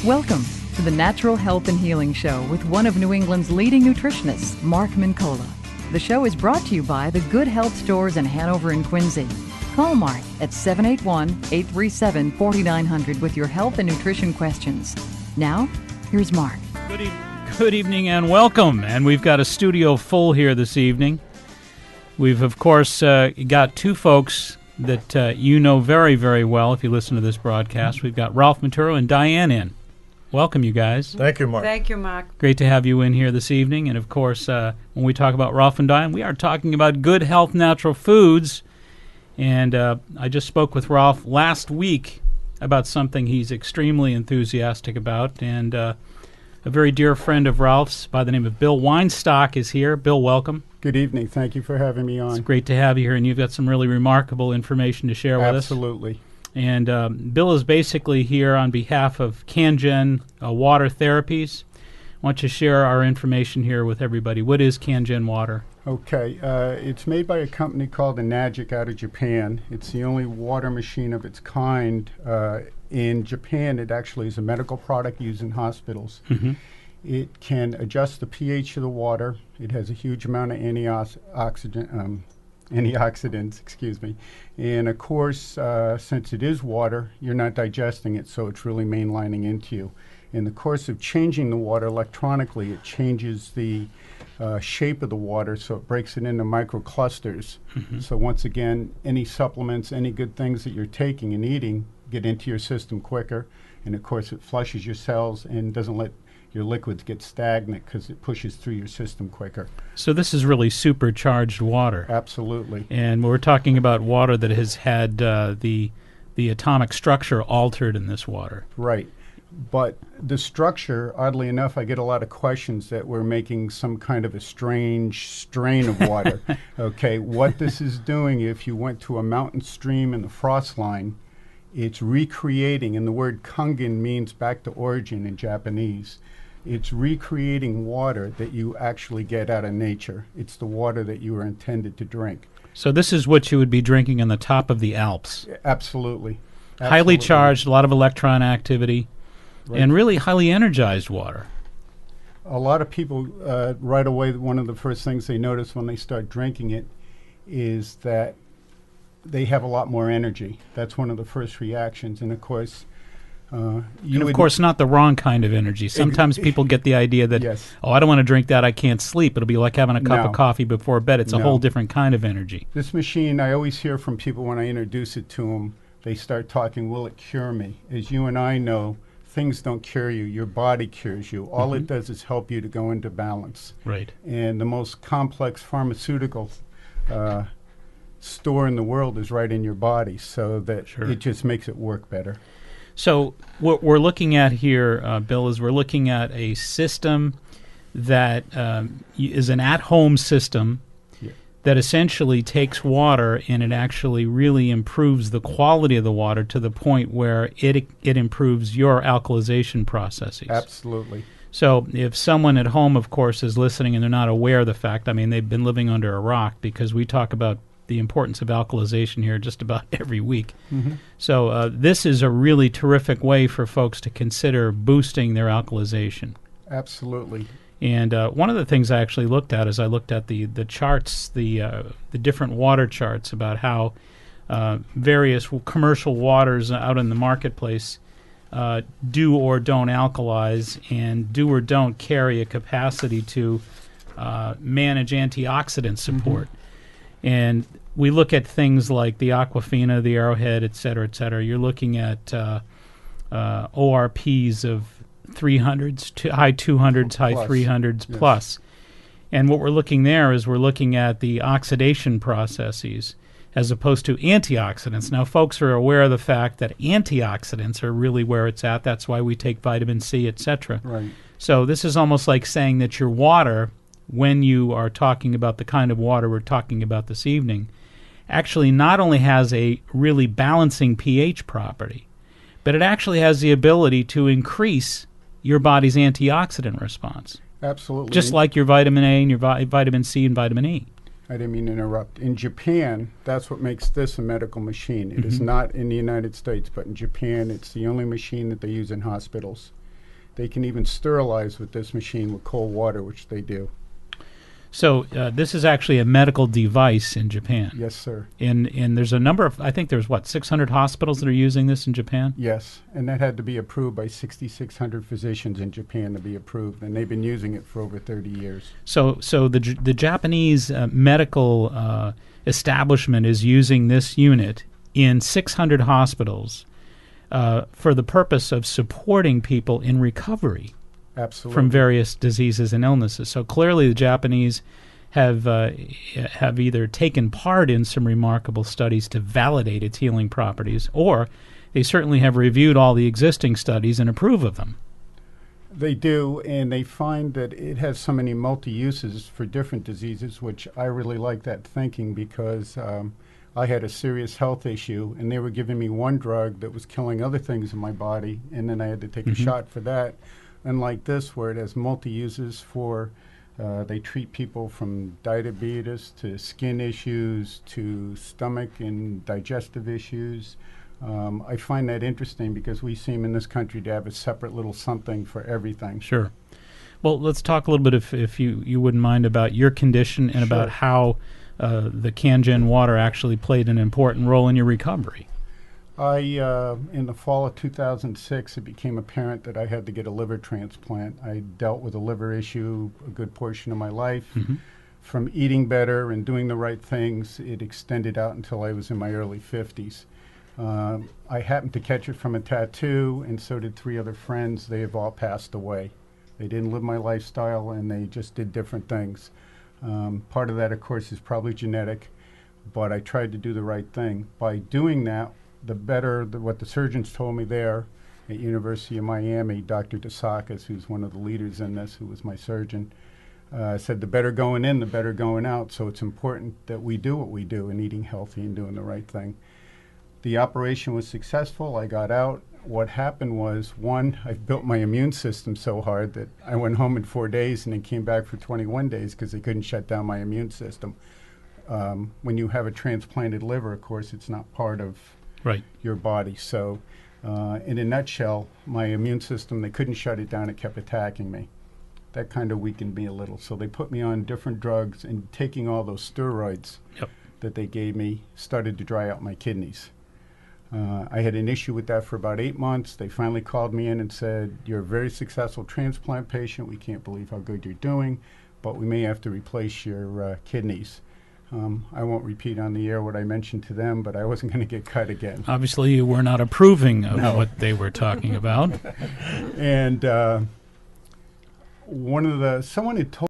Welcome to the Natural Health and Healing Show with one of New England's leading nutritionists, Mark Mincola. The show is brought to you by the Good Health Stores in Hanover and Quincy. Call Mark at 781-837-4900 with your health and nutrition questions. Now, here's Mark. Good evening and welcome. And we've got a studio full here this evening. We've, of course, got two folks that you know very, very well if you listen to this broadcast. We've got Ralph Maturo and Diane in. Welcome, you guys. Thank you, Mark. Thank you, Mark. Great to have you in here this evening. And, of course, when we talk about Ralph and Diane, we are talking about good health natural foods. And I just spoke with Ralph last week about something he's extremely enthusiastic about. And a very dear friend of Ralph's by the name of Bill Weinstock is here. Bill, welcome. Good evening. Thank you for having me on. It's great to have you here, and you've got some really remarkable information to share with us. Absolutely. And Bill is basically here on behalf of CanGen Water Therapies. I want you to share our information here with everybody. What is CanGen Water? Okay. It's made by a company called Enagic out of Japan. It's the only water machine of its kind. In Japan, it actually is a medical product used in hospitals. Mm-hmm. It can adjust the pH of the water. It has a huge amount of antioxidants, excuse me. And of course, since it is water, you're not digesting it, so it's really mainlining into you. In the course of changing the water electronically, it changes the shape of the water, so it breaks it into microclusters. Mm-hmm. So once again, any supplements, any good things that you're taking and eating get into your system quicker. And of course, it flushes your cells and doesn't let your liquids get stagnant because it pushes through your system quicker. So this is really supercharged water. Absolutely. And we're talking about water that has had the atomic structure altered in this water. Right. But the structure, oddly enough, I get a lot of questions that we're making some kind of a strange strain of water. Okay, what this is doing, if you went to a mountain stream in the frost line, it's recreating, and the word kangen means back to origin in Japanese. It's recreating water that you actually get out of nature. It's the water that you were intended to drink. So this is what you would be drinking on the top of the Alps. Absolutely. Highly charged, a lot of electron activity, right. And really highly energized water. A lot of people, right away, one of the first things they notice when they start drinking it is that they have a lot more energy. That's one of the first reactions. And of course, not the wrong kind of energy. Sometimes people get the idea that, yes. Oh, I don't want to drink that, I can't sleep. It'll be like having a cup of coffee before bed. It's a whole different kind of energy. This machine, I always hear from people when I introduce it to them, they start talking, will it cure me? As you and I know, things don't cure you. Your body cures you. All it does is help you to go into balance. Right. And the most complex pharmaceutical store in the world is right in your body, so that it just makes it work better. So what we're looking at here, Bill, is we're looking at a system that is an at-home system that essentially takes water and it actually really improves the quality of the water to the point where it improves your alkalization processes. Absolutely. So if someone at home, of course, is listening and they're not aware of the fact, I mean, they've been living under a rock because we talk about the importance of alkalization here just about every week. Mm-hmm. So this is a really terrific way for folks to consider boosting their alkalization. Absolutely. And one of the things I actually looked at is I looked at the charts, the different water charts about how various commercial waters out in the marketplace do or don't alkalize and do or don't carry a capacity to manage antioxidant support. Mm-hmm. And we look at things like the Aquafina, the Arrowhead, et cetera, et cetera. You're looking at ORPs of 300s, to high 200s, high 300s plus. And what we're looking there is we're looking at the oxidation processes as opposed to antioxidants. Now, folks are aware of the fact that antioxidants are really where it's at. That's why we take vitamin C, et cetera. Right. So this is almost like saying that your water, when you are talking about the kind of water we're talking about this evening, actually not only has a really balancing pH property, but it actually has the ability to increase your body's antioxidant response. Absolutely. Just like your vitamin A and your vitamin C and vitamin E. I didn't mean to interrupt. In Japan, that's what makes this a medical machine. It is not in the United States, but in Japan, it's the only machine that they use in hospitals. They can even sterilize with this machine with cold water, which they do. So this is actually a medical device in Japan. Yes, sir. And there's a number of, I think there's 600 hospitals that are using this in Japan? Yes, and that had to be approved by 6,600 physicians in Japan to be approved, and they've been using it for over 30 years. So the Japanese medical establishment is using this unit in 600 hospitals for the purpose of supporting people in recovery. Absolutely. From various diseases and illnesses. So clearly the Japanese have either taken part in some remarkable studies to validate its healing properties, or they certainly have reviewed all the existing studies and approve of them. They do, and they find that it has so many multi-uses for different diseases, which I really like that thinking, because I had a serious health issue, and they were giving me one drug that was killing other things in my body, and then I had to take a shot for that. Unlike this, where it has multi-uses for, they treat people from diabetes to skin issues to stomach and digestive issues. I find that interesting because we seem in this country to have a separate little something for everything. Sure. Well, let's talk a little bit, if you wouldn't mind, about your condition and about how the Kangen water actually played an important role in your recovery. In the fall of 2006, it became apparent that I had to get a liver transplant. I dealt with a liver issue a good portion of my life. From eating better and doing the right things, it extended out until I was in my early 50s. I happened to catch it from a tattoo, and so did 3 other friends. They have all passed away. They didn't live my lifestyle, and they just did different things. Part of that, of course, is probably genetic, but I tried to do the right thing. By doing that, the better, what the surgeons told me there at University of Miami, Dr. DeSakis, who's one of the leaders in this, who was my surgeon, said the better going in, the better going out. So it's important that we do what we do in eating healthy and doing the right thing. The operation was successful. I got out. What happened was, one, I built my immune system so hard that I went home in 4 days and then came back for 21 days because they couldn't shut down my immune system. When you have a transplanted liver, of course, it's not part of your body. So in a nutshell, my immune system, they couldn't shut it down. It kept attacking me. That kind of weakened me a little. So they put me on different drugs, and taking all those steroids that they gave me started to dry out my kidneys. I had an issue with that for about 8 months. They finally called me in and said, "You're a very successful transplant patient. We can't believe how good you're doing, but we may have to replace your kidneys." I won't repeat on the air what I mentioned to them, but I wasn't going to get cut again. Obviously, you were not approving of what they were talking about. And someone had told